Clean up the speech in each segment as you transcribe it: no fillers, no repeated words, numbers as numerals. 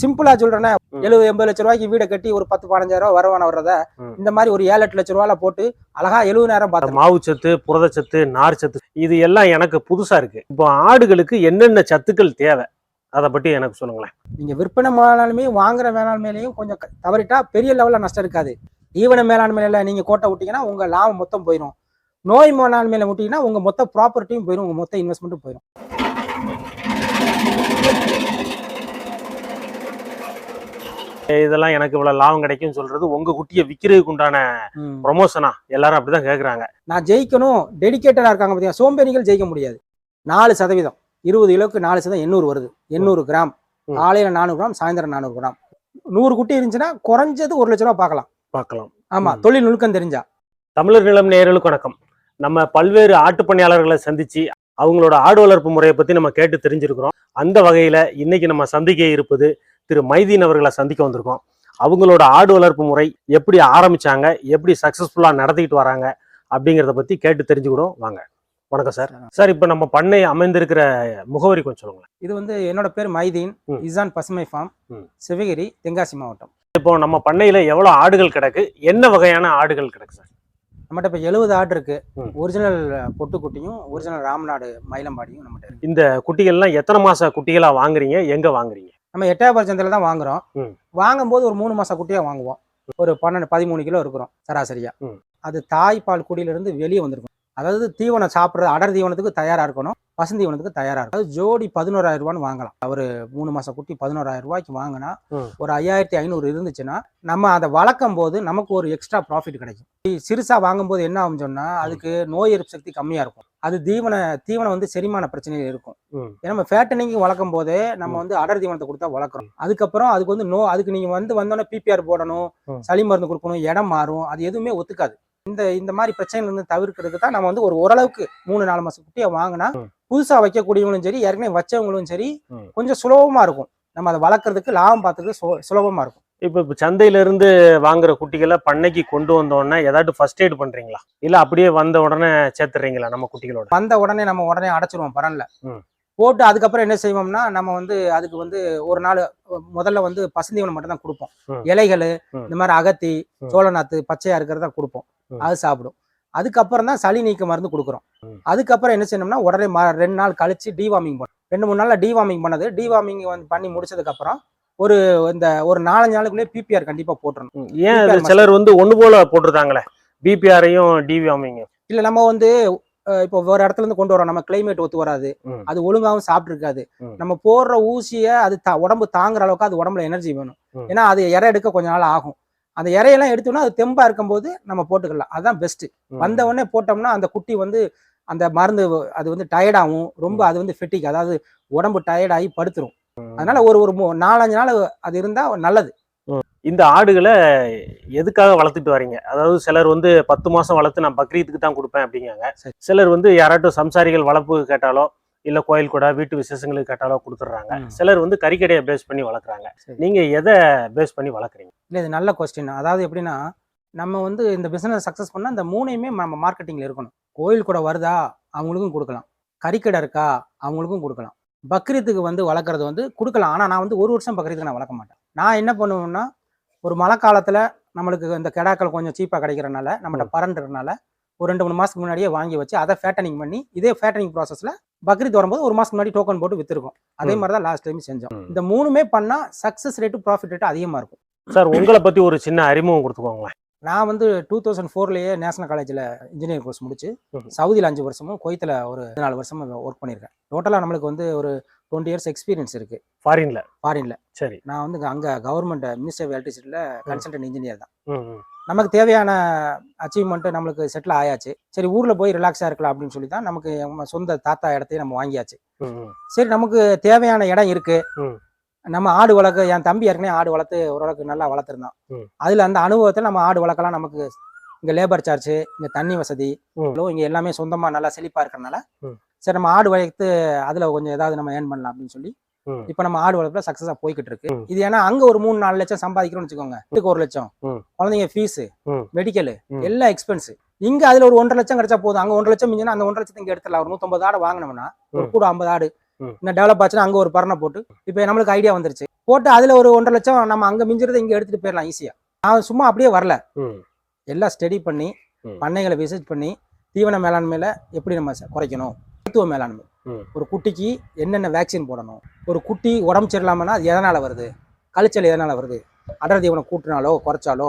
சிம்பிளா சொல்றேன்னா 70-80 லட்சம் ரூபாய்க்கு வீடை கட்டி ஒரு 10-15 ரூபாய் வருவான வர்றத இந்த மாதிரி ஒரு 7-8 லட்சம் ரூபாயில போட்டு அழகா 70,000 பார்த்து மாவு சத்து, புரதச்சத்து, நார் சத்து இது எல்லாம் எனக்கு புதுசா இருக்கு. இப்போ ஆடுகளுக்கு என்னென்ன சத்துக்கள் தேவை அதை பத்தி எனக்கு சொல்லுங்களேன். நீங்க விற்பனை மேலாண்மையும் வாங்குற மேலாண்மையிலையும் கொஞ்சம் தவறிட்டா பெரிய லெவல்ல நஷ்டம் இருக்காது. தீவன மேலாண்மையில நீங்க கோட்டை விட்டீங்கன்னா உங்க லாபம் மொத்தம் போயிடும். நோய் மேலாண்மையில விட்டீங்கன்னா உங்க மொத்த ப்ராப்பர்ட்டியும் போயிடும், உங்க மொத்த இன்வெஸ்ட்மெண்ட்டும் போயிடும். இதெல்லாம் எனக்கு இவ்வளவு லாபம் கிடைக்கும் சொல்றது உங்க குட்டியை விற்கிறதுக்கு உண்டான ப்ரொமோஷனா? எல்லாரும் அப்படிதான் கேக்குறாங்க. நான் ஜெயிக்கணும் டெடிகேட்டடா இருக்காங்க பாத்தீங்கன்னா, சோம்பேறிகள் ஜெயிக்க முடியாது. 4% 20 கிலோக்கு 4% 800 வருது. 800 கிராம் காலையில 400 கிராம், சாயந்தரம் 400 கிராம். 100 குட்டி இருந்துச்சுன்னா குறைஞ்சது 1 லட்சம் ரூபாய் பார்க்கலாம். ஆமா, தொழில் நுணுக்கம் தெரிஞ்சா. தமிழர் நிலம் நேயர்களுக்கு வணக்கம். நம்ம பல்வேறு ஆட்டுப்பணியாளர்களை சந்திச்சு அவங்களோட ஆடு வளர்ப்பு முறையை பத்தி நம்ம கேட்டு தெரிஞ்சிருக்கிறோம். அந்த வகையில இன்னைக்கு நம்ம சந்திக்க இருப்பது திரு மைதீன் அவர்களை சந்திக்க வந்திருக்கோம். அவங்களோட ஆடு வளர்ப்பு முறை எப்படி ஆரம்பிச்சாங்க, எப்படி சக்சஸ்ஃபுல்லா நடத்திக்கிட்டு வராங்க அப்படிங்கிறத பத்தி கேட்டு தெரிஞ்சுக்கிடும் வாங்க. வணக்கம் சார். சார், இப்போ நம்ம பண்ணை அமைந்திருக்கிற முகவரி கொஞ்சம் சொல்லுங்களேன். இது என்னோட பேர் மைதீன், இசான் பசுமை ஃபார்ம், சிவகிரி, தென்காசி மாவட்டம். இப்போ நம்ம பண்ணையில எவ்வளவு ஆடுகள் கிடக்கு, என்ன வகையான ஆடுகள் கிடக்கு சார்? நம்மகிட்ட இப்போ 70 ஆடு இருக்கு. ஒரிஜினல் பொட்டுக்குட்டியும் ஒரிஜினல் ராம்நாடு மயிலம்பாடியும் நம்மகிட்ட இருக்கு. இந்த குட்டிகள்லாம் எத்தனை மாச குட்டிகளா வாங்குறீங்க, எங்க வாங்குறீங்க? நம்ம எட்டயபுரம் சந்தையில தான் வாங்குறோம். வாங்கும்போது ஒரு 3 மாச குட்டியா வாங்குவோம். ஒரு 12-13 கிலோ இருக்கிறோம் சராசரியா. அது தாய்ப்பால் குடியிலிருந்து வெளியே வந்திருக்கும். அதாவது தீவனம் சாப்பிட்றது அடர் தீவனத்துக்கு தயாரா இருக்கணும், பசுந்தீவனத்துக்கு தயாரா இருக்கும். அது ஜோடி 11,000 ரூபான்னு வாங்கலாம். ஒரு 3 மாச குட்டி 11,000 ரூபாய்க்கு வாங்கினா ஒரு 5,500 இருந்துச்சுன்னா நம்ம அதை வளர்க்கும் போது நமக்கு ஒரு எக்ஸ்ட்ரா ப்ராஃபிட் கிடைக்கும். சிறுசா வாங்கும் போது என்ன ஆகும் சொன்னா அதுக்கு நோய் எதிர்ப்பு சக்தி கம்மியா இருக்கும். அது தீவனம் வந்து செரிமான பிரச்சனைகள் இருக்கும். ஏன்னா நம்ம ஃபேட்டனிங் வளர்க்கும் போதே நம்ம வந்து அடர் தீவனத்தை கொடுத்தா வளர்க்குறோம். அதுக்கப்புறம் அதுக்கு வந்து அதுக்கு நீங்க வந்தோடனே பிபிஆர் போடணும், சளி மருந்து கொடுக்கணும், இடம் மாறும், அது எதுவுமே ஒத்துக்காது. இந்த மாதிரி பிரச்சனைகள் இருந்து தவிர்க்கிறதுக்கு தான் நம்ம வந்து ஒரு ஓரளவுக்கு 3-4 மாச குட்டியை வாங்கினா புதுசா வைக்கக்கூடியவங்களும் சரி, ஏற்கனவே வச்சவங்களும் சரி, கொஞ்சம் சுலபமா இருக்கும். நம்ம அதை வளர்க்கறதுக்கு லாபம் பார்த்துக்கு சுலபமா இருக்கும். இப்போ சந்தையில இருந்து வாங்குற குட்டிகளை பண்ணைக்கு கொண்டு வந்தோடனே ஏதாட்டு ஃபர்ஸ்ட் எய்ட் பண்றீங்களா, இல்ல அப்படியே வந்த உடனே சேர்த்துறீங்களா? நம்ம குட்டிகளோட வந்த உடனே நம்ம உடனே அடைச்சிருவோம் பரன்ல போட்டு. அதுக்கப்புறம் என்ன செய்வோம்னா நம்ம வந்து அதுக்கு வந்து ஒரு நாள் முதல்ல வந்து பசுந்தீவனம் மட்டும் தான் கொடுப்போம். இலைகள் இந்த மாதிரி அகத்தி, சோளநாத்து பச்சையா இருக்கிறதா கொடுப்போம். அது சாப்பிடும். அதுக்கப்புறம் தான் சளி நீக்க மருந்து கொடுக்குறோம். அதுக்கப்புறம் என்ன செய்யணும்னா உடனே 2 நாள் கழிச்சு டிவார்மிங் பண்ணும். 2-3 நாள்ல டிவார்மிங் பண்ணது. டிவார்மிங் வந்து பண்ணி முடிச்சதுக்கு அப்புறம் ஒரு 4-5 நாளுக்குள்ளே பிபிஆர் கண்டிப்பா போட்டுறணும். ஏன் சிலர் வந்து ஒண்ணு போல போட்டுருக்காங்களே பிபிஆரையும் டிவார்மிங்? இல்ல, நம்ம வந்து இப்போ ஒரு இடத்துல இருந்து கொண்டு வரோம், நம்ம கிளைமேட் ஒத்து வராது, அது ஒழுங்காவும் சாப்பிட்டு இருக்காது. நம்ம போடுற ஊசிய அது உடம்பு தாங்குற அளவுக்கு அது உடம்புல எனர்ஜி வேணும். ஏன்னா அது இறை எடுக்க கொஞ்ச நாள் ஆகும். அந்த இறையெல்லாம் எடுத்தோம்னா அது தெம்பா இருக்கும்போது நம்ம போட்டுக்கலாம். அதுதான் பெஸ்ட். வந்த உடனே போட்டோம்னா அந்த குட்டி வந்து அந்த மருந்து அது வந்து டயர்டாகும், ரொம்ப அது வந்து ஃபெட்டிக், அதாவது உடம்பு டயர்டாகி படுத்துரும். அதனால ஒரு 4-5 நாள் அது இருந்தா நல்லது. இந்த ஆடுகளை எதுக்காக வளர்த்துட்டு வரீங்க? அதாவது சிலர் வந்து 10 மாசம் வளர்த்து நான் பக்ரீத்துக்கு தான் கொடுப்பேன் அப்படிங்காங்க. சிலர் வந்து யாராட்டும் சம்சாரிகள் வளர்ப்பு கேட்டாலோ இல்ல கோயில் கூட வீட்டு விசேஷங்களுக்கு கேட்டாலோ கொடுத்துட்றாங்க. சிலர் வந்து கறிக்கடையை பேஸ் பண்ணி வளர்க்குறாங்க. நீங்க எதை பேஸ் பண்ணி வளர்க்குறீங்க? இல்லை, இது நல்ல கொஸ்டின். அதாவது எப்படின்னா நம்ம வந்து இந்த பிசினஸ் சக்சஸ் பண்ணா இந்த 3யுமே நம்ம மார்க்கெட்டிங்ல இருக்கணும். கோயில் கூட வருதா அவங்களுக்கும் கொடுக்கலாம், கறிக்கடை இருக்கா அவங்களுக்கும் கொடுக்கலாம். பக்ரீத்துக்கு வந்து வளர்க்குறது வந்து கொடுக்கலாம். ஆனால் நான் வந்து 1 வருஷம் பக்ரீத்துக்கு நான் வளர்க்க மாட்டேன். நான் என்ன பண்ணுவேன்னா ஒரு மழை காலத்துல நம்மளுக்கு இந்த கெடாக்கள் கொஞ்சம் சீப்பா கிடைக்கிறனால நம்மகிட்ட பரண்டுறதுனால ஒரு 2-3 மாசத்துக்கு முன்னாடியே வாங்கி வச்சு அதை ஃபேட்டனிங் பண்ணி இதே ஃபேட்டனிங் ப்ராசஸ்ல பக்ரீத் வரும்போது 1 மாசம் முன்னாடி டோக்கன் போட்டு வித்துருக்கோம். அதே மாதிரி தான் லாஸ்ட் டைம் செஞ்சோம். இந்த 3மே பண்ணா சக்சஸ் ரேட்டு ப்ராஃபிட் ரேட்டு அதிகமா இருக்கும். சார், உங்களை பத்தி ஒரு சின்ன அறிமுகம் கொடுத்துக்கோங்களேன். நான் வந்து 2004லயே நேஷனல் காலேஜ்ல இன்ஜினியரிங் கோர்ஸ் முடிச்சு சவுதியில் 5 வருஷமும் குவைத்தில் ஒரு 4 வருஷமும் ஒர்க் பண்ணியிருக்கேன். டோட்டலா நம்மளுக்கு வந்து ஒரு 20 இயர்ஸ் எக்ஸ்பீரியன்ஸ் இருக்கு ஃபாரின்ல. சரி, நான் வந்து அங்க கவர்மெண்ட் மினிஸ்டர் ஆஃப் எலக்ட்ரிசிட்டில கன்சல்டன்ட் இன்ஜினியர் தான். நமக்கு தேவையான அச்சீவ்மெண்ட் நம்மளுக்கு செட்டில் ஆயாச்சு. சரி, ஊர்ல போய் ரிலாக்ஸா இருக்கலாம் அப்படின்னு சொல்லி தான் நமக்கு சொந்த தாத்தா இடத்தையும் நம்ம வாங்கியாச்சு. சரி, நமக்கு தேவையான இடம் இருக்கு. நம்ம ஆடு வளர்க்க என் தம்பி ஏற்கனவே ஆடு வளர்த்து ஓரளவுக்கு நல்லா வளர்த்துருந்தான். அதுல அந்த அனுபவத்தில் நம்ம ஆடு வளர்க்கலாம். நமக்கு இங்க லேபர் சார்ஜ், இங்க தண்ணி வசதி, இங்க எல்லாமே சொந்தமா நல்லா செழிப்பா இருக்கிறதுனால சரி நம்ம ஆடு வளர்த்து அதுல கொஞ்சம் ஏதாவது நம்ம ஏர்ன் பண்ணலாம் அப்படின்னு சொல்லி இப்ப நம்ம ஆடு வளர்ப்புல சக்சஸா போய்கிட்டு இருக்கு. இது ஏன்னா அங்க ஒரு 3-4 லட்சம் சம்பாதிக்கிறோம்னு வச்சுக்கோங்க. இதுக்கு 1 லட்சம், குழந்தைங்க ஃபீஸ், மெடிக்கல், எல்லா எக்ஸ்பென்ஸ். இங்க அதுல ஒரு 1.5 லட்சம் கிடைச்சா போதும். அங்க 1 லட்சம் மிஞ்சினா அந்த 1 லட்சத்தை இங்க எடுத்துடலாம். ஒரு 150 ஆடு வாங்கினோம்னா ஒரு கூட 50 ஆடு இன்னும் டெவலப் ஆச்சுன்னா அங்க ஒரு பரணை போட்டு இப்ப நம்மளுக்கு ஐடியா வந்துருச்சு. போட்டு அதுல ஒரு 1.5 லட்சம் நம்ம அங்க மிஞ்சிறதை இங்க எடுத்துட்டு போயிடலாம் ஈஸியா. நான் சும்மா அப்படியே வரல, எல்லாம் ஸ்டடி பண்ணி பண்ணைகளை விசிட் பண்ணி தீவன மேலாண்மையில எப்படி நம்ம குறைக்கணும், மருத்துவ மேலாண்மை, ஒரு குட்டிக்கு என்னென்ன வேக்சின் போடணும், ஒரு குட்டி உடம்பு சரியில்லாமனா அது எதனால வருது, கழிச்சல் எதனால வருது, அடர் தீவனம் கூட்டினாலோ குறைச்சாலோ,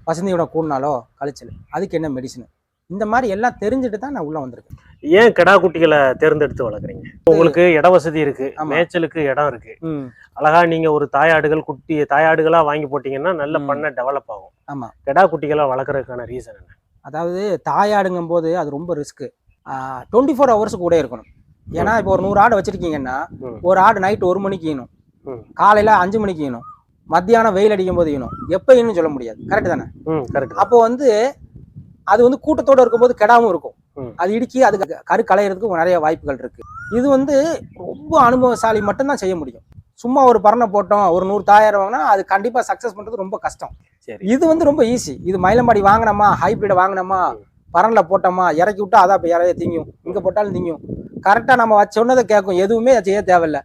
பசுந்தீவனம் கூட்டினாலோ கழிச்சல், அதுக்கு என்ன மெடிசன், இந்த மாதிரி எல்லாம் தெரிஞ்சுட்டு தான் நான் உள்ள வந்திருக்கேன். ஏன் கிடா குட்டிகளை தேர்ந்தெடுத்து வளர்க்குறீங்க? உங்களுக்கு இட வசதி இருக்கு, மேய்ச்சலுக்கு இடம் இருக்கு, அழகா நீங்க ஒரு தாயாடுகள் குட்டி தாயாடுகளா வாங்கி போட்டீங்கன்னா நல்ல பண்ண டெவலப் ஆகும். ஆமா, கிடா குட்டிகளை வளர்க்கறதுக்கான ரீசன் என்ன? அதாவது தாயாடுங்கும் போது அது ரொம்ப ரிஸ்க். 24 ஹவர்ஸ் கூட இருக்கணும். ஏன்னா இப்போ ஒரு 100 ஆடு வச்சிருக்கீங்கன்னா ஒரு ஆடு நைட் 1 மணிக்கு ஈனும், காலையில 5 மணிக்கு ஈனும், மத்தியானம் வெயில் அடிக்கும் போது ஈனும், எப்ப ஈனும் சொல்ல முடியாது. கரெக்ட் தானே? அப்போ வந்து அது வந்து கூட்டத்தோட இருக்கும்போது கெடாவும் இருக்கும், அது இடுக்கி அதுக்கு கரு களையிறதுக்கு நிறைய வாய்ப்புகள் இருக்கு. இது வந்து ரொம்ப அனுபவசாலி மட்டும்தான் செய்ய முடியும். சும்மா ஒரு பரணை போட்டோம் ஒரு 100 தாயார் வாங்கினா அது கண்டிப்பா சக்சஸ் பண்றது ரொம்ப கஷ்டம். இது வந்து ரொம்ப ஈஸி. இது மயிலம்பாடி வாங்கினோமா, ஹைபிரிட் வாங்கினோமா, பரன்ல போட்டோமா, இறக்கி விட்டா அதான் யாரையும் திங்கும், இங்க போட்டாலும் திங்கும். கரெக்டா நம்ம சொன்னதை கேட்கும், எதுவுமே செய்ய தேவையில்லை.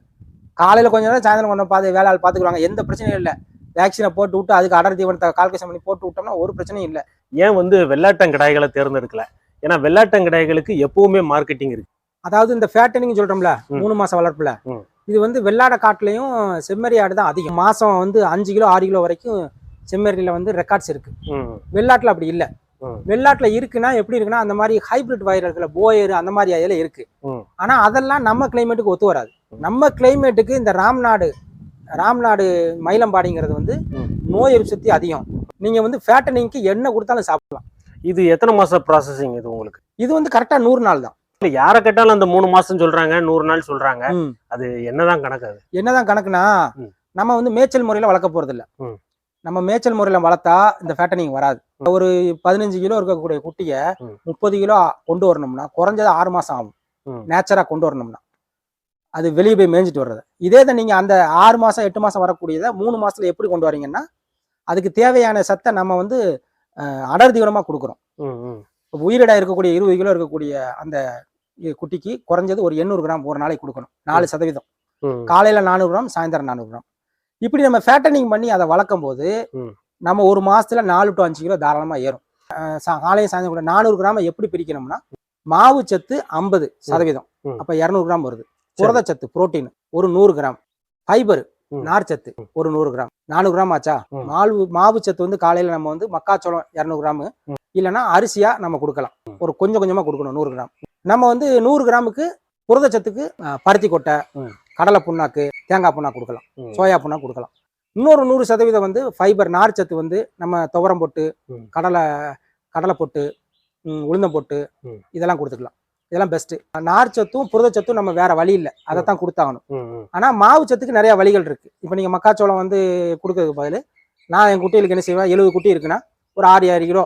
காலையில கொஞ்சம் நேரம், சாயந்தரம் கொஞ்சம் பார்த்து வேலையாள் பார்த்துக்குவாங்க, எந்த பிரச்சனையும் இல்லை. வேக்சினை போட்டு விட்டு அதுக்கு அடர் தீவனத்தை கால்குலேஷன் பண்ணி போட்டு விட்டோம்னா ஒரு பிரச்சனையும் இல்லை. ஏன் வந்து வெள்ளாட்டங்கிடாய்களை தேர்ந்தெடுக்கல? ஏன்னா வெள்ளாட்டங்கிடாய்களுக்கு எப்பவுமே மார்க்கெட்டிங் இருக்கு. அதாவது இந்த ஃபேட்டனிங் சொல்றோம்ல, 3 மாசம் வளர்ப்புல, இது வந்து வெள்ளாட காட்டுலையும் செம்மறி ஆடு தான் அதிகம். மாசம் வந்து 5 கிலோ 6 கிலோ வரைக்கும் செம்மறியில வந்து ரெக்கார்ட்ஸ் இருக்கு. வெள்ளாட்டுல அப்படி இல்லை. வெள்ளாட்டுல இருக்குன்னா எப்படி இருக்குன்னா அந்த மாதிரி ஹைபிரிட் வைரல்கள போயர் அந்த மாதிரி அதெல்லாம் இருக்கு. ஆனா அதெல்லாம் நம்ம கிளைமேட்டுக்கு ஒத்து வராது. நம்ம கிளைமேட்டுக்கு இந்த ராம்நாடு மயிலம்பாடிங்கிறது வந்து நோய் எதிர்ப்பு சக்தி அதிகம். நீங்க வந்து ஃபேட்டனிங்க்கு என்ன கொடுத்தாலும் சாப்பிடலாம். இது எத்தனை மாசம் ப்ராசஸிங் இது உங்களுக்கு? இது வந்து கரெக்டா 100 நாள் தான். யாரை கேட்டாலும் அந்த 3 மாசம் சொல்றாங்க, 100 நாள் சொல்றாங்க. அது என்னதான் கணக்கு? அது என்னதான் கணக்குனா நம்ம வந்து மேய்ச்சல் முறையில வளர்க்க போறது இல்ல. நம்ம மேய்ச்சல் முறையில வளர்த்தா இந்த ஃபேட்டனிங் வராது. ஒரு 15 கிலோ இருக்கக்கூடிய குட்டிய 30 கிலோ கொண்டு வரணும்னா குறைஞ்சது 6 மாசம் ஆகும். நேச்சரா கொண்டு வரணும்னா அது வெளியே போய் மேய்ஞ்சிட்டு வர்றது. இதே தான் நீங்க அந்த 6 மாசம் 8 மாசம் வரக்கூடியதை 3 மாசத்துல எப்படி கொண்டு வரீங்கன்னா அதுக்கு தேவையான சத்தை நம்ம வந்து அடர் தீவனமா கொடுக்குறோம். உயிரிடா இருக்கக்கூடிய 20 கிலோ இருக்கக்கூடிய அந்த குட்டிக்கு குறைஞ்சது ஒரு 800 கிராம் ஒரு நாளைக்கு கொடுக்கணும். 4%. காலையில 400 கிராம், சாயந்தரம் 400 கிராம். இப்படி நம்ம ஃபேட்டனிங் பண்ணி அதை வளர்க்கும் போது நம்ம ஒரு மாசத்துல 4 to 5 கிலோ தாராளமா ஏறும். காலையில் சாயந்தரம் கூட 400 கிராம எப்படி பிரிக்கணும்னா மாவு சத்து 50%, அப்ப 200 கிராம் வருது. புரதச்சத்து புரோட்டீன் ஒரு 100 கிராம், ஃபைபர் நார்ச்சத்து ஒரு 100 கிராம், 400 கிராம் ஆச்சா. மாவு சத்து வந்து காலையில நம்ம வந்து மக்காச்சோளம் 200 கிராம் இல்லைன்னா அரிசியா நம்ம கொடுக்கலாம். ஒரு கொஞ்சம் கொஞ்சமா கொடுக்கணும் 100 கிராம். நம்ம வந்து 100 கிராமுக்கு புரதச்சத்துக்கு பருத்தி கொட்டை, கடலை புண்ணாக்கு, தேங்காய் புண்ணாக்கு கொடுக்கலாம், சோயா புண்ணாக்கு கொடுக்கலாம். இன்னொரு 100% வந்து ஃபைபர் நார்ச்சத்து வந்து நம்ம துவரம் போட்டு, கடலை போட்டு, உளுந்தம் போட்டு இதெல்லாம் கொடுத்துக்கலாம். இதெல்லாம் பெஸ்ட். நார்ச்சத்தும் புரதச்சத்தும் நம்ம வேற வழி இல்லை, அதைத்தான் கொடுத்தாகணும். ஆனா மாவு சத்துக்கு நிறைய வழிகள் இருக்கு. இப்ப நீங்க மக்காச்சோளம் வந்து கொடுக்கறதுக்கு பதில் நான் என் குட்டிகளுக்கு என்ன செய்வேன், 70 குட்டி இருக்குன்னா ஒரு 6 கிலோ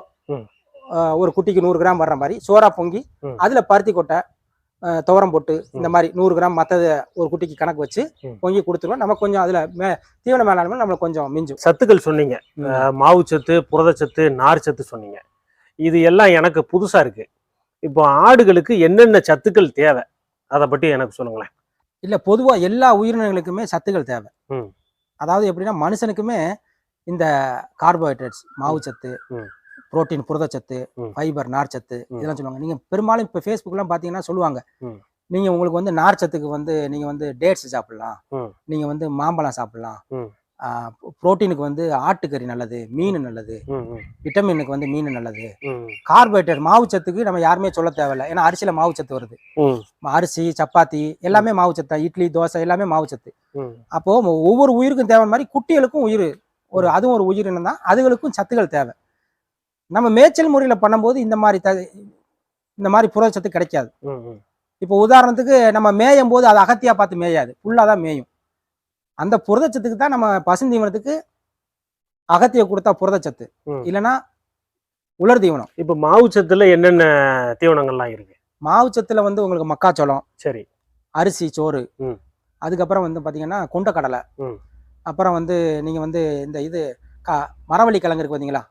ஒரு குட்டிக்கு 100 கிராம் வர்ற மாதிரி சோறா பொங்கி அதுல பருத்தி கொட்டை, துவரம் போட்டு இந்த மாதிரி 100 கிராம் மற்றது ஒரு குட்டிக்கு கணக்கு வச்சு பொங்கி கொடுத்துருவோம். நம்ம கொஞ்சம் அதுல தீவன மேலாண்மை நம்மளுக்கு கொஞ்சம் மிஞ்சும். சத்துக்கள் சொன்னீங்க, மாவு சத்து, புரதச்சத்து, நார் சத்து சொன்னீங்க. இது எல்லாம் எனக்கு புதுசா இருக்கு. இப்போ ஆடுகளுக்கு என்னென்ன சத்துக்கள் தேவை அதை பற்றி எனக்கு சொல்லுங்களேன். இல்ல பொதுவா எல்லா உயிரினங்களுக்குமே சத்துக்கள் தேவை. அதாவது எப்படின்னா மனுஷனுக்குமே இந்த கார்போஹைட்ரேட்ஸ், மாவு சத்து, புரோட்டீன் புரதச்சத்து, ஃபைபர் நார்ச்சத்து இதெல்லாம் சொல்லுவாங்க. நீங்க பெரும்பாலும் இப்ப ஃபேஸ்புக்லாம் பாத்தீங்கன்னா சொல்லுவாங்க, நீங்க உங்களுக்கு வந்து நார்ச்சத்துக்கு வந்து நீங்க வந்து டேட்ஸ் சாப்பிடலாம், நீங்க வந்து மாம்பழம் சாப்பிடலாம், புரோட்டீனுக்கு வந்து ஆட்டுக்கறி நல்லது, மீன் நல்லது, விட்டமினுக்கு வந்து மீன் நல்லது, கார்போஹைட்ரேட் மாவுச்சத்துக்கு நம்ம யாருமே சொல்ல தேவையில்லை. ஏன்னா அரிசியில மாவுச்சத்து வருது, அரிசி சப்பாத்தி எல்லாமே மாவுச்சத்து, இட்லி தோசை எல்லாமே மாவுச்சத்து. அப்போ ஒவ்வொரு உயிருக்கும் தேவை மாதிரி குட்டிகளுக்கும் உயிர் ஒரு அதுவும் ஒரு உயிரினம் தான், அதுகளுக்கும் சத்துக்கள் தேவை. நம்ம மேய்ச்சல் முறையில பண்ணும்போது இந்த மாதிரி புரதச்சத்து கிடைக்காது. இப்போ உதாரணத்துக்கு நம்ம மேயும் போது அது அகத்தியா பார்த்து மேயாது, ஃபுல்லாதான் மேயும். அந்த புரதச்சத்துக்கு தான் நம்ம பசுந்தீவனத்துக்கு அகத்திய கொடுத்தா புரதச்சத்து, இல்லைன்னா உலர் தீவனம். இப்போ மாவுச்சத்துல என்னென்ன தீவனங்கள்லாம் இருக்கு? மாவுச்சத்துல வந்து உங்களுக்கு மக்காச்சோளம், சரி, அரிசி சோறு, அதுக்கப்புறம் வந்து பாத்தீங்கன்னா கொண்டக்கடலை, அப்புறம் வந்து நீங்க வந்து இந்த இது மரவள்ளி கிழங்கு இருக்கு பாத்தீங்களா,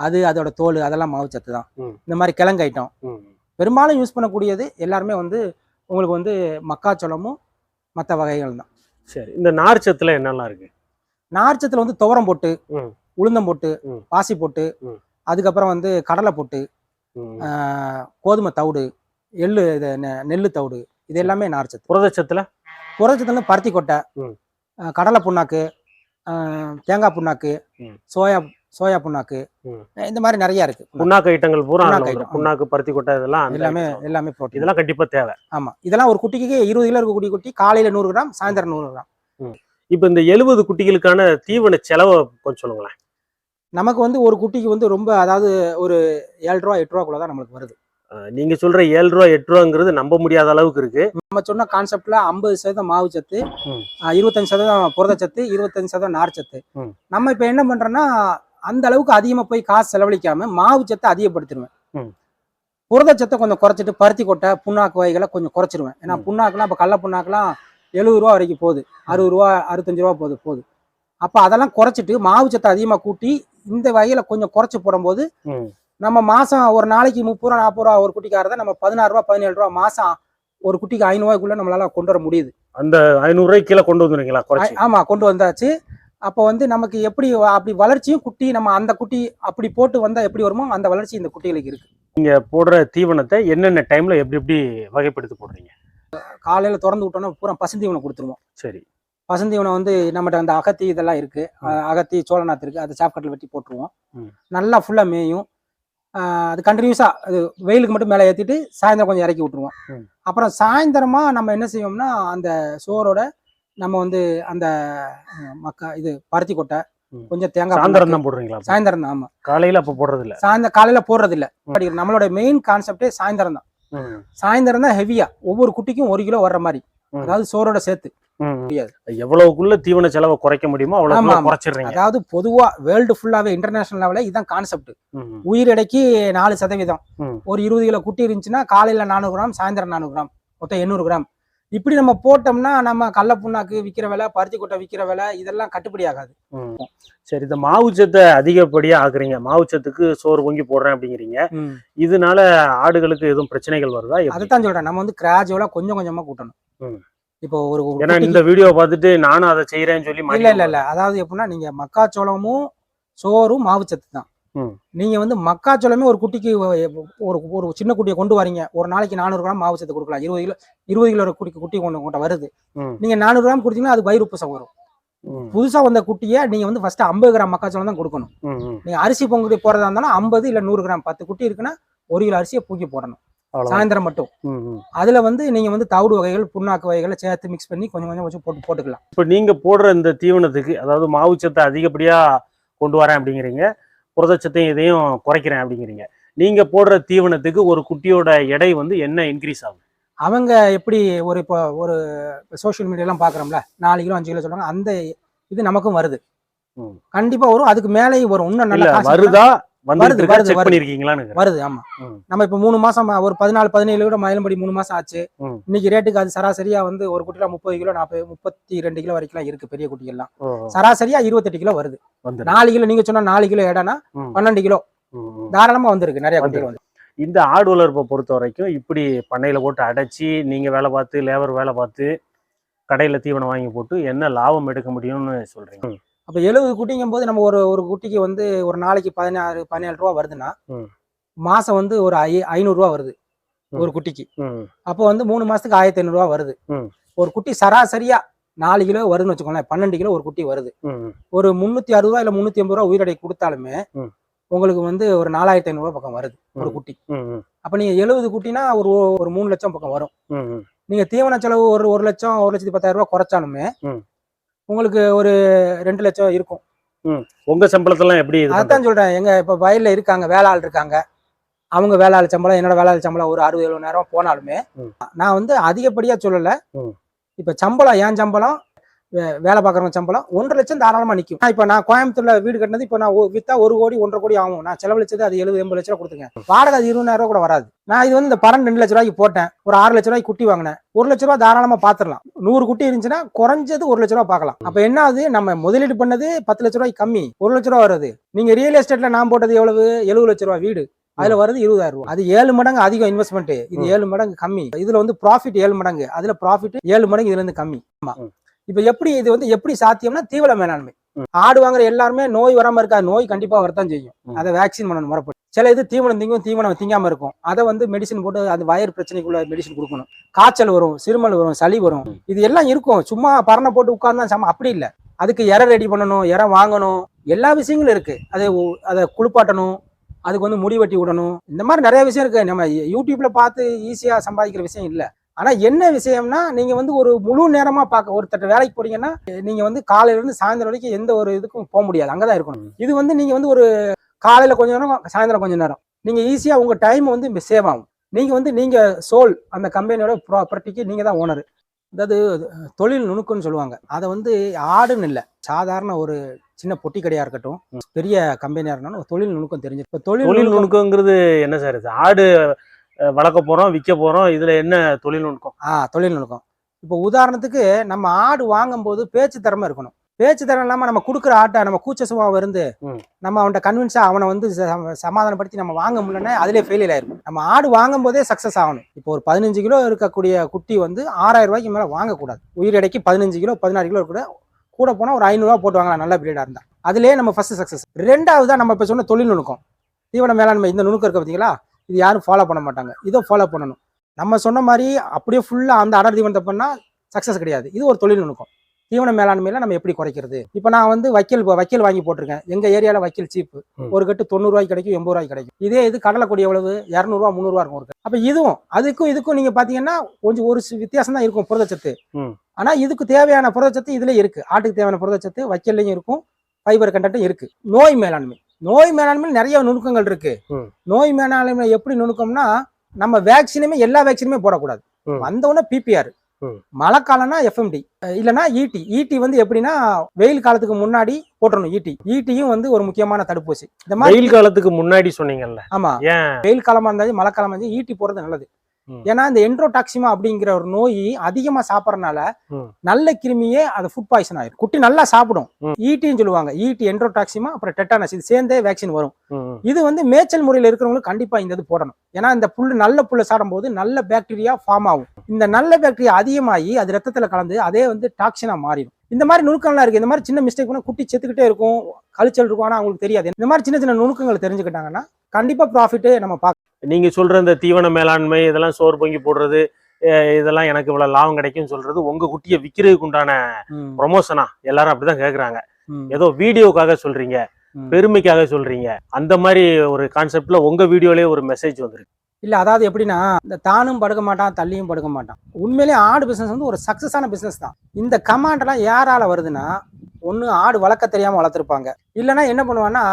அது அதோட தோல் அதெல்லாம் மாவுச்சத்து தான். இந்த மாதிரி கிழங்கு ஐட்டம் பெரும்பாலும் யூஸ் பண்ணக்கூடியது எல்லாருமே வந்து உங்களுக்கு வந்து மக்காச்சோளமும் மற்ற வகைகள் தான். சரி, இந்த நார்ச்சத்துல என்னெல்லாம் இருக்கு? நார்ச்சத்துல வந்து துவரம் போட்டு, ம். உளுந்தம் போட்டு, ம். பாசி போட்டு, ம். அதுக்கப்புறம் வந்து கடலை போட்டு, ம். கோதுமை தவிடு, எள்ளு இது நெல்லு தவிடு, இது எல்லாமே நார்ச்சத்து. புரதச்சத்துல புரதச்சத்துல பருத்தி கொட்டை, ம். கடலை புண்ணாக்கு, தேங்காய் புண்ணாக்கு, ம். சோயா புண்ணாக்கு, ம். இந்த மாதிரி நிறைய இருக்கு. புண்ணாக்கு ஐட்டங்கள் பூரா அதுல புண்ணாக்கு வந்துரும். item, புண்ணாக்கு பருத்தி கொட்டை இதெல்லாம் அந்த எல்லாமே items வரும். எல்லாமே புரோட்டீன். இதெல்லாம் கண்டிப்பா தேவை. ஆமா, இதெல்லாம் ஒரு குட்டிக்கு 20 கிலோ இருக்க குட்டி காலையில 100 கிராம், சாயந்தரம் 100 கிராம். இப்ப இந்த 70 குட்டிகளுக்கான தீவன செலவை கொஞ்சம் சொல்லுங்களேன். நமக்கு வந்து ஒரு குட்டிக்கு வந்து ரொம்ப, அதாவது ஒரு 7 ரூபா 8 ரூபாக்குள்ள தான் நம்மளுக்கு வருது. நீங்க சொல்ற 7 ரூபா 8 ரூபாங்கிறது நம்ப முடியாத அளவுக்கு இருக்கு. நம்ம சொன்ன கான்செப்ட்ல 50% மாவு சத்து, ம். 25% புரதச்சத்து, 25% நார்ச்சத்து. ம். நம்ம இப்ப என்ன பண்றோம்னா, அந்த அளவுக்கு அதிகமா போய் காசு செலவழிக்காம மாவு சத்தை அதிகப்படுத்திடுவேன். ம். புரதச்சத்தை கொஞ்சம் குறைச்சிட்டு பருத்தி கொட்டை, புண்ணாக்கு வகைகளை கொஞ்சம் குறைச்சிருவேன். ஏன்னா புண்ணாக்குலாம் இப்ப கடல புண்ணாக்குலாம் 70 ரூபா வரைக்கும் போகுது, 60 ரூபா 65 ரூபா போகுது. அப்ப அதெல்லாம் குறைச்சிட்டு மாவு சத்தை அதிகமா கூட்டி இந்த வகையில கொஞ்சம் குறைச்சு போடும்போது, நம்ம மாசம் ஒரு நாளைக்கு 30 ரூபா 40 ரூபா ஒரு குட்டிக்காரத நம்ம 16 ரூபா 17 ரூபா மாசம் ஒரு குட்டிக்கு 500 ரூபாய்க்குள்ள நம்மளால கொண்டு வர முடியுது. அந்த 500 ரூபாய்க்கு கீழே கொண்டு வந்துருங்களா? ஆமா, கொண்டு வந்தாச்சு. அப்போ வந்து நமக்கு எப்படி அப்படி வளர்ச்சியும் குட்டி நம்ம அந்த குட்டி அப்படி போட்டு வந்தா எப்படி வருமோ அந்த வளர்ச்சி இந்த குட்டிகளுக்கு இருக்கு. நீங்க போடுற தீவனத்தை என்னென்ன டைம்ல எப்படி எப்படி வகைப்படுத்தி போடுறீங்க? காலையில திறந்து விட்டோம்னா பூரா பசுந்தீவனம் கொடுத்துருவோம். சரி. பசுந்தீவனம் வந்து நம்மகிட்ட அந்த அகத்தி இதெல்லாம் இருக்கு, அகத்தி சோளநாத்து இருக்கு, அதை சாப்கட்டில் வெட்டி போட்டுருவோம். நல்லா ஃபுல்லா மேயும். அது கண்டினியூஸா அது வெயிலுக்கு மட்டும் மேலே ஏற்றிட்டு சாயந்தரம் கொஞ்சம் இறக்கி விட்டுருவோம். அப்புறம் சாயந்தரமா நம்ம என்ன செய்வோம்னா, அந்த சோறோட நம்ம வந்து அந்த இது பருத்தி கொட்டை, கொஞ்சம் தேங்காய் சாயந்தரம் தான் போடுறீங்களா? சாயந்தரம் தான். ஆமா, காலையில அப்ப போடுறது இல்ல. காலையில போடுறது இல்ல. நம்மளோட மெயின் கான்செப்டே சாயந்தரம் தான். சாயந்தரம் தான் ஹெவியா ஒவ்வொரு குட்டிக்கும் 1 கிலோ வர்ற மாதிரி, அதாவது சோறோட சேர்த்து. எவ்வளவுக்குள்ள தீவன செலவை குறைக்க முடியுமோ அவ்வளவு குறைச்சிடுறீங்க. அதாவது பொதுவா வேர்ல்டு ஃபுல்லாவே இன்டர்நேஷனல் லெவல்ல இதுதான் கான்செப்ட். உயிர் எடைக்கு 4%. ஒரு 20 கிலோ குட்டி இருந்துச்சுன்னா காலையில 400 கிராம், சாயந்தரம் 400 கிராம், மொத்தம் 800 கிராம். இப்படி நம்ம போட்டோம்னா நம்ம கடல புண்ணாக்கு விற்கிற விலை, பருத்தி கொட்டை விற்கிற விலை இதெல்லாம் கட்டுப்படி ஆகாது. சரி, இந்த மாவுச்சத்தை அதிகப்படியா ஆக்குறீங்க, மாவுச்சத்துக்கு சோறு பொங்கி போடுறேன் அப்படிங்கிறீங்க. இதனால ஆடுகளுக்கு எதுவும் பிரச்சனைகள் வருதா? அதைத்தான் சொல்றேன், நம்ம வந்து கிராஜுவலா கொஞ்சம் கொஞ்சமா கூட்டணும். இப்போ ஒரு இந்த வீடியோ பார்த்துட்டு நானும் அதை செய்யறேன்னு சொல்லி இல்ல, அதாவது எப்படின்னா, நீங்க மக்காச்சோளமும் சோறும் மாவுச்சத்து தான். நீங்க வந்து மக்காச்சோளமே ஒரு குட்டிக்கு ஒரு சின்ன குட்டியை கொண்டு வரீங்க, ஒரு நாளைக்கு 400 கிராம் மாவுச்சத்து கொடுக்கலாம். 20 கிலோ குட்டி கொண்டு வருது. நீங்க 400 கிராம் கொடுத்தீங்கன்னா அது வயிறு உப்புசம் வரும். புதுசா வந்த குட்டியை நீங்க வந்து ஃபர்ஸ்ட் 50 கிராம் மக்காச்சோளம் தான் கொடுக்கணும். நீங்க அரிசி பொங்கி போறதா இருந்தாலும் 50 இல்ல 100 கிராம், 10 குட்டி இருக்குன்னா 1 கிலோ அரிசியை பூக்கி போடணும் சாயந்தரம் மட்டும். அதுல வந்து நீங்க வந்து தவிடு வகைகள், புண்ணாக்கு வகைகளை சேர்த்து மிக்ஸ் பண்ணி கொஞ்சம் கொஞ்சம் வச்சு போட்டுக்கலாம். இப்ப நீங்க போடுற இந்த தீவனத்துக்கு, அதாவது மாவுச்சத்தை அதிகப்படியா கொண்டு வரேன் அப்படிங்கிறீங்க, புரதச்சத்தையும் இதையும் குறைக்கிறேன் அப்படிங்கிறீங்க. நீங்க போடுற தீவனத்துக்கு ஒரு குட்டியோட எடை வந்து என்ன இன்க்ரீஸ் ஆகும்? அவங்க எப்படி இப்போ ஒரு சோசியல் மீடியாலாம் பாக்குறோம்ல, 4 கிலோ 5 கிலோ சொல்றாங்க, அந்த இது நமக்கும் வருது. கண்டிப்பா வரும், அதுக்கு மேலேயும் வரும். இன்னும் நல்லா வருதா? வருது. ஆமா, நம்ம இப்ப 3 மாசம் ஒரு 14-17 கிலோ மயிலும்படி 3 மாசம் ஆச்சு. இன்னைக்கு ரேட்டுக்கு அது சராசரியா வந்து ஒரு குட்டில 30 கிலோ 32 கிலோ வரைக்கும் இருக்கு. பெரிய குட்டிகள்லாம் சராசரியா 28 கிலோ வருது. 4 கிலோ நீங்க சொன்னா 4 கிலோ எடைனா 12 கிலோ தாராளமா வந்திருக்கு நிறைய குட்டிகள் வந்து. இந்த ஆடு வளர்ப்பை பொறுத்த வரைக்கும் இப்படி பண்ணையில போட்டு அடைச்சி நீங்க வேலை பார்த்து, லேபர் வேலை பார்த்து, கடையில தீவனம் வாங்கி போட்டு என்ன லாபம் எடுக்க முடியும்னு சொல்றீங்க? அப்ப 70 குட்டிங்கும் போது நம்ம ஒரு குட்டிக்கு வந்து ஒரு நாளைக்கு 16-17 ரூபா வருதுன்னா, மாசம் வந்து ஒரு 500 ரூபா வருது ஒரு குட்டிக்கு. அப்போ வந்து 3 மாசத்துக்கு 1500 ரூபா வருது. ஒரு குட்டி சராசரியா 4 கிலோ வருதுன்னு வச்சுக்கோங்களேன், 12 கிலோ ஒரு குட்டி வருது. ஒரு 360 ரூபா இல்ல 380 ரூபா உயிரடை கொடுத்தாலுமே உங்களுக்கு வந்து ஒரு 4500 ரூபா பக்கம் வருது ஒரு குட்டி. அப்ப நீங்க 70 குட்டினா ஒரு 3 லட்சம் பக்கம் வரும். நீங்க தீவன செலவு ஒரு லட்சம் 1,10,000 ரூபா குறைச்சாலுமே உங்களுக்கு ஒரு 2 லட்சம் இருக்கும். உங்க சம்பளத்தெல்லாம் எப்படி? அதான் சொல்றேன், எங்க இப்ப வயல்ல இருக்காங்க, வேளாள் இருக்காங்க, அவங்க வேளாள் சம்பளம், என்னோட வேளாள் சம்பளம் ஒரு 60-70 நேரம் போனாலுமே நான் வந்து அதிகப்படியா சொல்லல. இப்ப சம்பளம், என் சம்பளம், வேலை பார்க்குறவங்க சம்பளம் 1.5 லட்சம் தாராளமா நிற்கும். இப்ப நான் கோயம்புத்தூர்ல வீடு கட்டினது இப்ப நான் வித்தா 1 கோடி 1.5 கோடி ஆகும். நான் செலவழிச்சது அது 70-80 லட்சம் ரூபா கொடுத்துங்க. வாடகை அது 20,000 ரூபா கூட வராது. நான் இது வந்து இந்த பரன் 2 லட்ச ரூபாய்க்கு போட்டேன், ஒரு 6 லட்ச ரூபாய்க்கு குட்டி வாங்கினேன், 1 லட்ச ரூபா தாராளமா பாத்துடலாம். 100 குட்டி இருந்துச்சுன்னா குறைஞ்சது 1 லட்ச ரூபா பார்க்கலாம். அப்ப என்ன ஆகுது, நம்ம முதலீடு பண்ணது 10 லட்ச ரூபாய்க்கு கம்மி, 1 லட்ச ரூபா வருது. நீங்க ரியல் எஸ்டேட்ல நான் போட்டது எவ்வளவு? 70 லட்ச ரூபா வீடு, அதுல வருது 20,000 ரூபாய். அது 7 மடங்கு அதிகம் இன்வெஸ்ட்மெண்ட், இது 7 மடங்கு கம்மி. இதுல வந்து ப்ராஃபிட் 7 மடங்கு, அதுல ப்ராஃபிட் 7 மடங்கு இதுல இருந்து கம்மி. ஆமா. இப்ப எப்படி இது வந்து எப்படி சாத்தியம்னா தீவன மேலாண்மை. ஆடு வாங்குற எல்லாருமே நோய் வராம இருக்கா? நோய் கண்டிப்பா வரத்தான் செய்யும். அதை வேக்சின் பண்ணணும் முறைப்படி. சில இது தீவனம் திங்கும், தீவனம் திங்காம இருக்கும். அதை வந்து மெடிசன் போட்டு அது வயிறு பிரச்சனைக்குள்ள மெடிசன் கொடுக்கணும். காய்ச்சல் வரும், சிறுமல் வரும், சளி வரும், இது எல்லாம் இருக்கும். சும்மா பரணை போட்டு உட்கார்ந்தா அப்படி இல்லை. அதுக்கு இறை ரெடி பண்ணணும், இறை வாங்கணும், எல்லா விஷயங்களும் இருக்கு. அதை குளிப்பாட்டணும், அதுக்கு வந்து முடி வெட்டி விடணும். இந்த மாதிரி நிறைய விஷயம் இருக்கு. நம்ம யூடியூப்ல பார்த்து ஈஸியா சம்பாதிக்கிற விஷயம் இல்லை. ஆனா என்ன விஷயம்னா, நீங்க வந்து ஒரு முழு நேரமா பார்க்க ஒருத்தட்ட வேலைக்கு போறீங்கன்னா, நீங்க வந்து காலையில இருந்து சாயந்தரம் வரைக்கும் எந்த ஒரு இதுக்கும் போக முடியாது, அங்கதான் இருக்கணும். இது வந்து நீங்க வந்து ஒரு காலையில கொஞ்ச நேரம், சாயந்தரம் கொஞ்ச நேரம், நீங்க ஈஸியா உங்க டைம் வந்து சேவ் ஆகும். நீங்க சோல் அந்த கம்பெனியோட ப்ராப்பர்ட்டிக்கு நீங்க தான் ஓனர். அதாவது தொழில் நுணுக்கம்னு சொல்லுவாங்க. அதை வந்து ஆடுன்னு இல்லை, சாதாரண ஒரு சின்ன பொட்டி கடையா இருக்கட்டும், பெரிய கம்பெனியா இருந்தாலும் தொழில் நுணுக்கம் தெரிஞ்சு. இப்போ தொழில் நுணுக்கங்கிறது என்ன சார்? இது ஆடு வளர்க்க போறோம், விற்க போறோம், இதுல என்ன தொழில் நுணுக்கம்? தொழில் நுணுக்கம். இப்போ உதாரணத்துக்கு நம்ம ஆடு வாங்கும் போது பேச்சு திறமை இருக்கணும். பேச்சு திறமை இல்லாம நம்ம கொடுக்குற ஆட்டை நம்ம கூச்ச சுபாவம் இருந்து நம்ம அவன்கிட்ட கன்வின்ஸா அவனை வந்து சமாதானப்படுத்தி நம்ம வாங்க முடியலன்னா அதிலே ஃபெயிலியர் ஆயிருக்கும். நம்ம ஆடு வாங்கும் போதே சக்சஸ் ஆகணும். இப்போ ஒரு 15 கிலோ இருக்கக்கூடிய குட்டி வந்து 6000 ரூபாய்க்கு மேல வாங்கக்கூடாது. உயிரிடைக்கு 15 கிலோ 16 கிலோ கூட போனா ஒரு 500 ரூபா போட்டு வாங்கலாம், நல்ல பிரீடா இருந்தா. அதுலயே நம்ம ஃபர்ஸ்ட் சக்சஸ். ரெண்டாவதா நம்ம இப்ப சொன்ன தொழில் நுணுக்கம், தீவன மேலாண்மை, இந்த நுணுக்கம் இருக்க பார்த்தீங்களா? இது யாரும் ஃபாலோ பண்ண மாட்டாங்க. இதை ஃபாலோ பண்ணணும். நம்ம சொன்ன மாதிரி அப்படியே ஃபுல்லா அந்த அடர் தீவனத்தை பண்ணா சக்சஸ் கிடையாது. இது ஒரு தொழில் நுணுக்கம். தீவன மேலாண்மையில நம்ம எப்படி குறைக்கிறது? இப்போ நான் வந்து வைக்கல் வாங்கி போட்டிருக்கேன். எங்க ஏரியால வைக்கல் சீப்பு. ஒரு கட்டு 90 ரூபாய்க்கு கிடைக்கும், 80 ரூபாய்க்கு கிடைக்கும். இதே இது கடலை கொடி எவ்வளவு? 200 ரூபா 300 ரூபா இருக்கும் ஒரு கட்டு. அப்ப இதுக்கும் நீங்க பாத்தீங்கன்னா கொஞ்சம் ஒரு வித்தியாசம் தான் இருக்கும் புரதச்சத்து. ஆனா இதுக்கு தேவையான புரதச்சத்து இதுல இருக்கு. ஆட்டுக்கு தேவையான புரதச்சத்து வைக்கல்லையும் இருக்கும், ஃபைபர் கண்டென்ட்டும் இருக்கு. நோய் மேலாண்மை நிறைய நுணுக்கங்கள் இருக்கு. நோய் மேலாண்மை எப்படி நுணுக்கம்னா, நம்ம வேக்சினுமே எல்லா வேக்சினுமே போடக்கூடாது. வந்தவொடனே பிபிஆர், மழை காலம்னா எஃப்எம்டி, இல்லைன்னா ஈட்டி வந்து எப்படின்னா வெயில் காலத்துக்கு முன்னாடி போட்டணும். ஈட்டியும் வந்து ஒரு முக்கியமான தடுப்பூசி. இந்த மாதிரி வெயில் காலத்துக்கு முன்னாடி சொன்னீங்கல்ல? ஆமா, வெயில் காலமா இருந்தாலும் மழை காலமா இருந்தாலும் ஈட்டி போறது நல்லது. ஏன்னா இந்த என்ட்ரோடாக்சிமா அப்படிங்கிற ஒரு நோய் அதிகமா சாப்பிடறதுனால நல்ல கிருமியே அது ஃபுட் பாய்சன் ஆயிரும். குட்டி நல்லா சாப்பிடும். ஈட்டின்னு சொல்லுவாங்க. ஈட்டி, என்ட்ரோடாக்சிமா, அப்புறம் டெட்டானஸ், இது சேர்ந்தே வேக்சின் வரும். இது வந்து மேய்ச்சல் முறையில் இருக்கிறவங்களுக்கு கண்டிப்பா இந்த இது போடணும். ஏன்னா இந்த நல்ல புல்ல சாடும் போது நல்ல பாக்டீரியா ஃபார்ம் ஆகும். இந்த நல்ல பாக்டீரியா அதிகமாகி அது ரத்தத்துல கலந்து அதே வந்து டாக்ஸினா மாறிடும். இந்த மாதிரி நுணுக்கம்லாம் இருக்கு. இந்த மாதிரி சின்ன மிஸ்டேக் பண்ணா குட்டி செத்துக்கிட்டே இருக்கும், கழிச்சல் இருக்கும், ஆனா அவங்களுக்கு தெரியாது. இந்த மாதிரி சின்ன நுணுக்கங்களை தெரிஞ்சுக்கிட்டாங்கன்னா கண்டிப்பா ப்ராஃபிட் நம்ம பார்க்க. நீங்க சொல்ற இந்த தீவன மேலாண்மை, இதெல்லாம் சோறு பொங்கி போடுறது, இதெல்லாம் எனக்கு இவ்வளவு லாபம் கிடைக்கும்னு சொல்றது உங்க குட்டியை விற்கிறதுக்கு உண்டான ப்ரொமோஷனா? எல்லாரும் அப்படிதான் கேக்குறாங்க. ஏதோ வீடியோக்காக சொல்றீங்க, பெருமைக்காக சொல்றீங்க, அந்த மாதிரி ஒரு கான்செப்ட்ல உங்க வீடியோலயே ஒரு மெசேஜ் வந்துருக்கு. இல்ல, அதாவது எப்படின்னா, இந்த தானும் படுக்க மாட்டான், தள்ளியும் படுக்க மாட்டான். உண்மையிலேயே ஆடு பிசினஸ் வந்து ஒரு சக்சஸான பிசினஸ் தான். இந்த கமாண்ட் எல்லாம் யாரால வருதுன்னா, ஒண்ணு ஆடு வளர்க்க தெரியாம வளர்த்துருப்பாங்க, இல்லைன்னா என்ன பண்ணுவான்னா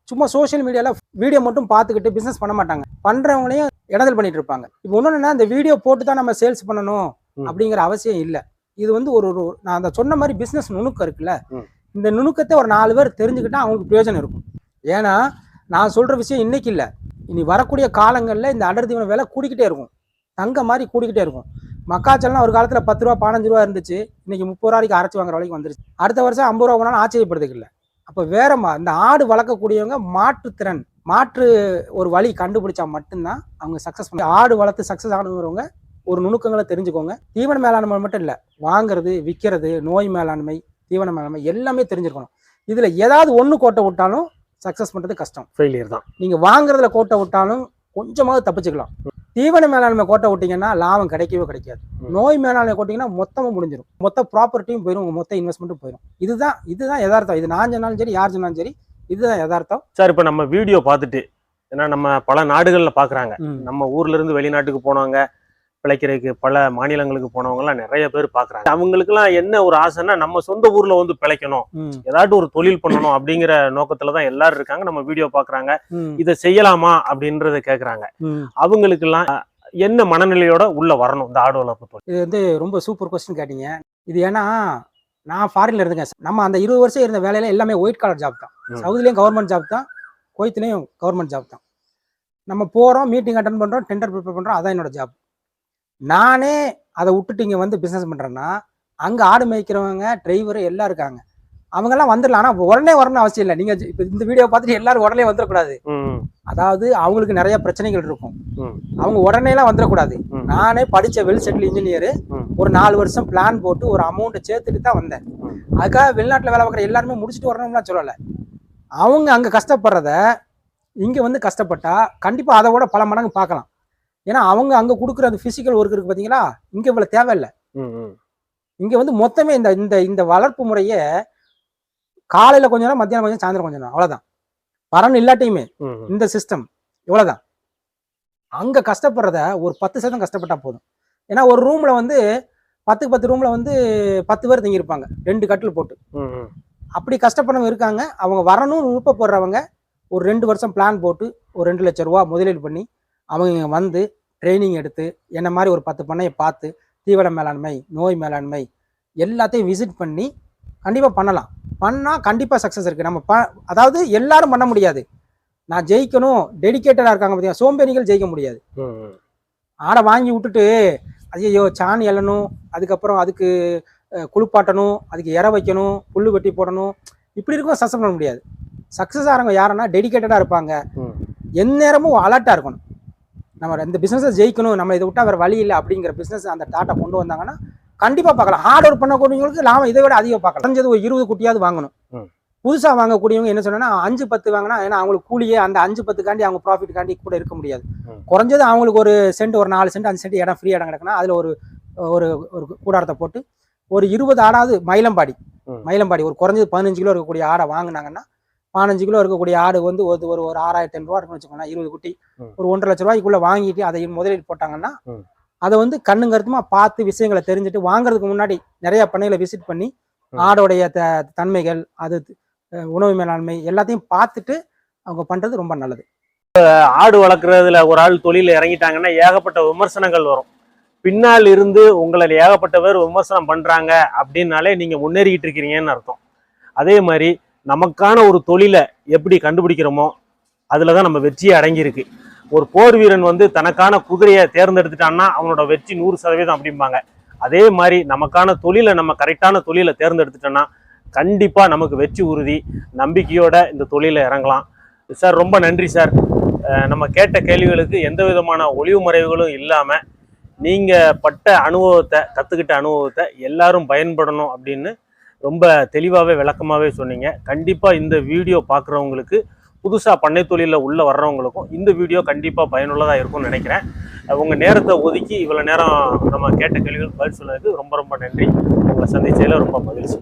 சும்மா சோசியல் மீடியால வீடியோ மட்டும் பார்த்துக்கிட்டு பிசினஸ் பண்ண மாட்டாங்க. பண்றவங்களையும் இடதல் பண்ணிட்டு இருப்பாங்க. இப்போ ஒண்ணு, இந்த வீடியோ போட்டு தான் நம்ம சேல்ஸ் பண்ணணும் அப்படிங்கிற அவசியம் இல்லை. இது வந்து நான் அந்த சொன்ன மாதிரி பிசினஸ் நுணுக்கம் இருக்குல்ல, இந்த நுணுக்கத்தை ஒரு 4 பேர் தெரிஞ்சுக்கிட்டா அவங்களுக்கு பிரயோஜனம் இருக்கும். ஏன்னா நான் சொல்ற விஷயம் இன்னைக்கு இல்லை, இனி வரக்கூடிய காலங்களில் இந்த அடர் தீவன விலை கூடிக்கிட்டே இருக்கும், தங்க மாதிரி கூடிக்கிட்டே இருக்கும். மக்காச்சோளம் ஒரு காலத்தில் 10 ரூபா 15 ரூபா இருந்துச்சு, இன்னைக்கு 30 ரூபாய்க்கு அரைச்சி வாங்குற வரைக்கும் வந்துருச்சு. அடுத்த வருஷம் 50 ரூபா போனாலும் ஆச்சரியப்படுறதுக்கு இல்லை. அப்போ வேறமா இந்த ஆடு வளர்க்கக்கூடியவங்க மாற்று ஒரு வழி கண்டுபிடிச்சா மட்டும்தான் அவங்க சக்ஸஸ் பண்ண. ஆடு வளர்த்து சக்ஸஸ் ஆகணுங்கிறவங்க ஒரு நுணுக்கங்களை தெரிஞ்சுக்கோங்க. தீவன மேலாண்மை மட்டும் இல்லை, வாங்குறது, விற்கிறது, நோய் மேலாண்மை, தீவன மேலாண்மை எல்லாமே தெரிஞ்சிருக்கணும். இதுல ஏதாவது ஒன்று கோட்டை விட்டாலும் சக்ஸஸ் பண்றது கஷ்டம், ஃபெயிலியர் தான். நீங்க வாங்குறதுல கோட்டை விட்டாலும் கொஞ்சமாவது தப்பிச்சுக்கலாம். தீவன மேலாண்மை கோட்டை விட்டீங்கன்னா லாபம் கிடைக்கவே கிடைக்காது. நோய் மேலாண்மை கோட்டிங்கன்னா மொத்தமும் முடிஞ்சிடும், மொத்த ப்ராப்பர்ட்டியும் போயிடும், உங்க மொத்த இன்வெஸ்ட்மெண்ட்டும் போயிடும். இதுதான் யதார்த்தம். இது நான் சொன்னாலும் சரி, யார் சொன்னாலும் சரி, இதுதான் யதார்த்தம். சார், இப்போ நம்ம வீடியோ பார்த்துட்டு, ஏன்னா நம்ம பல நாடுகள்ல பாக்குறாங்க, நம்ம ஊர்ல இருந்து வெளிநாட்டுக்கு போனவங்க, பிழைக்கிறதுக்கு பல மாநிலங்களுக்கு போனவங்க எல்லாம் நிறைய பேர் பாக்குறாங்க. அவங்களுக்கு எல்லாம் என்ன ஒரு ஆசைன்னா, நம்ம சொந்த ஊர்ல வந்து பிழைக்கணும், ஏதாட்டும் ஒரு தொழில் பண்ணணும் அப்படிங்கிற நோக்கத்துலதான் எல்லாரும் இருக்காங்க. நம்ம வீடியோ பாக்குறாங்க, இதை செய்யலாமா அப்படின்றத கேக்குறாங்க. அவங்களுக்கு எல்லாம் என்ன மனநிலையோட உள்ள வரணும் இந்த ஆடு வளர்ப்பு தொழில்? இது வந்து ரொம்ப சூப்பர் கொஸ்டின் கேட்டீங்க. இது ஏன்னா நான் ஃபாரின்ல இருந்துங்க. நம்ம அந்த 20 வருஷம் இருந்த வேலையில எல்லாமே ஒயிட் காலர் ஜாப் தான். சவுதிலையும் கவர்மெண்ட் ஜாப் தான், குவைத்திலையும் கவர்மெண்ட் ஜாப் தான். நம்ம போறோம், மீட்டிங் அட்டன் பண்றோம், டெண்டர் ப்ரிப்பேர் பண்றோம், அதான் என்னோட ஜாப். நானே அதை விட்டுட்டு இங்க வந்து பிசினஸ் பண்றேன்னா, அங்க ஆடு மேய்க்கிறவங்க, டிரைவர் எல்லாம் இருக்காங்க. அவங்கெல்லாம் வந்துடலாம். ஆனால் உடனே வரணும்னு அவசியம் இல்லை. நீங்கள் இப்போ இந்த வீடியோ பார்த்துட்டு எல்லாரும் உடனே வந்துடக்கூடாது. அதாவது அவங்களுக்கு நிறைய பிரச்சனைகள் இருக்கும். அவங்க உடனேலாம் வந்துடக்கூடாது. நானே படித்த வெல் செட்டில் இன்ஜினியரு, ஒரு 4 வருஷம் பிளான் போட்டு ஒரு அமௌண்ட்டை சேர்த்துட்டு தான் வந்தேன். அதுக்காக வெளிநாட்டில் வேலை பார்க்குற எல்லாருமே முடிச்சுட்டு வரணும்லாம் சொல்லலை. அவங்க அங்கே கஷ்டப்படுறத இங்கே வந்து கஷ்டப்பட்டா கண்டிப்பாக அதை விட பல மடங்கு பார்க்கலாம். ஏன்னா அவங்க அங்கே கொடுக்குற அந்த ஃபிசிக்கல் ஒர்க் இருக்குது பார்த்தீங்களா, இங்கே இவ்வளோ தேவையில்லை. இங்கே வந்து மொத்தமே இந்த இந்த இந்த வளர்ப்பு முறையை காலையில் கொஞ்சம் நேரம், மத்தியானம் கொஞ்சம், சாயந்தரம் கொஞ்சம் நேரம், அவ்வளோதான். பரன் இல்லாட்டியுமே இந்த சிஸ்டம் இவ்வளோதான். அங்கே கஷ்டப்படுறத ஒரு 10% கஷ்டப்பட்டா போதும். ஏன்னா ஒரு ரூமில் வந்து 10க்கு 10 ரூமில் வந்து 10 பேர் தங்கியிருப்பாங்க, 2 கட்டில் போட்டு. அப்படி கஷ்டப்படுறவங்க இருக்காங்க. அவங்க வரணும்னு விருப்பப்படுறவங்க ஒரு 2 வருஷம் பிளான் போட்டு ஒரு 2 லட்சம் ரூபா முதலீடு பண்ணி அவங்க இங்கே வந்து ட்ரைனிங் எடுத்து என்ன மாதிரி ஒரு 10 பண்ணையை பார்த்து தீவன மேலாண்மை, நோய் மேலாண்மை எல்லாத்தையும் விசிட் பண்ணி கண்டிப்பாக பண்ணலாம். பண்ணால் கண்டிப்பாக சக்ஸஸ் இருக்குது. நம்ம அதாவது எல்லாரும் பண்ண முடியாது. நான் ஜெயிக்கணும் டெடிக்கேட்டடாக இருக்காங்க பார்த்தீங்கன்னா, சோம்பேறிகள் ஜெயிக்க முடியாது. ஆடை வாங்கி விட்டுட்டு ஐயோ சாணி எழணும், அதுக்கப்புறம் அதுக்கு குளிப்பாட்டணும், அதுக்கு இற வைக்கணும், புல் வெட்டி போடணும், இப்படி இருக்கும் சக்ஸஸ் பண்ண முடியாது. சக்ஸஸ் ஆகிறவங்க யாருன்னா டெடிக்கேட்டடாக இருப்பாங்க, எந்நேரமும் அலர்ட்டாக இருக்கணும். நம்ம இந்த பிஸ்னஸை ஜெயிக்கணும், நம்ம இதை விட்டால் வேறு வழி இல்லை அப்படிங்கிற பிஸ்னஸ் அந்த டாட்டா கொண்டு வந்தாங்கன்னா கண்டிப்பாக பார்க்கலாம். ஹார்ட் ஒர்க் பண்ணக்கூடியவங்களுக்கு லாபம் இதை விட அதிகம் பார்க்கலாம். குறைஞ்சது ஒரு 20 குட்டியாவது வாங்கணும். புதுசாக வாங்கக்கூடியவங்க என்ன சொன்னா 5-10 வாங்கினா, ஏன்னா அவங்களுக்கு கூலியே அந்த 5-10காண்டி அவங்க ப்ராஃபிட்டுக்காண்டி கூட இருக்க முடியாது. குறைஞ்சது அவங்களுக்கு ஒரு சென்ட், ஒரு 4 சென்ட் 5 சென்ட் இடம், ஃப்ரீ இடம் கிடக்குன்னா அதில் ஒரு ஒரு ஒரு கூடாரத்தை போட்டு ஒரு 20 ஆடாவது மயிலம்பாடி ஒரு குறைஞ்சது 15 கிலோ இருக்கக்கூடிய ஆடை வாங்கினாங்கன்னா, 15 கிலோ இருக்கக்கூடிய ஆடு வந்து ஒரு 6,500 ரூபா இருக்குன்னு வச்சுக்கோங்களேன். 20 குட்டி ஒரு 1,50,000 ரூபாய்க்குள்ள வாங்கிட்டு அதை முதலீடு போட்டாங்கன்னா, அதை வந்து கண்ணும் கருத்துமா பார்த்து விஷயங்களை தெரிஞ்சுட்டு வாங்குறதுக்கு முன்னாடி நிறைய பண்ணைகளை விசிட் பண்ணி ஆடோடைய தன்மைகள், அது உணவு மேலாண்மை எல்லாத்தையும் பார்த்துட்டு அவங்க பண்றது ரொம்ப நல்லது. ஆடு வளர்க்குறதுல ஒரு ஆள் தொழில இறங்கிட்டாங்கன்னா ஏகப்பட்ட விமர்சனங்கள் வரும். பின்னால் இருந்து உங்களை ஏகப்பட்ட பேர் விமர்சனம் பண்றாங்க அப்படின்னாலே நீங்க முன்னேறிக்கிட்டு இருக்கிறீங்கன்னு அர்த்தம். அதே மாதிரி நமக்கான ஒரு தொழிலை எப்படி கண்டுபிடிக்கிறோமோ அதுலதான் நம்ம வெற்றியை அடங்கியிருக்கு. ஒரு போர் வீரன் வந்து தனக்கான குதிரையை தேர்ந்தெடுத்துட்டான்னா அவனோட வெற்றி 100% அப்படிம்பாங்க. அதே மாதிரி நமக்கான தொழிலை, நம்ம கரெக்டான தொழிலை தேர்ந்தெடுத்துட்டோன்னா கண்டிப்பா நமக்கு வெற்றி உறுதி. நம்பிக்கையோட இந்த தொழிலை இறங்கலாம். சார் ரொம்ப நன்றி சார். நம்ம கேட்ட கேள்விகளுக்கு எந்த விதமான ஒளிவு மறைவுகளும் இல்லாம நீங்க பட்ட அனுபவத்தை, கத்துக்கிட்ட அனுபவத்தை எல்லாரும் பயன்படணும் அப்படின்னு ரொம்ப தெளிவாகவே விளக்கமாகவே சொன்னீங்க. கண்டிப்பாக இந்த வீடியோ பார்க்குறவங்களுக்கு, புதுசாக பண்ணை தொழிலில் உள்ள வர்றவங்களுக்கும் இந்த வீடியோ கண்டிப்பாக பயனுள்ளதாக இருக்கும்னு நினைக்கிறேன். உங்கள் நேரத்தை ஒதுக்கி இவ்வளோ நேரம் நம்ம கேட்ட கேள்விகள் பதில் சொன்னதுக்கு ரொம்ப ரொம்ப நன்றி. உங்களை சந்திச்சதில் ரொம்ப மகிழ்ச்சி.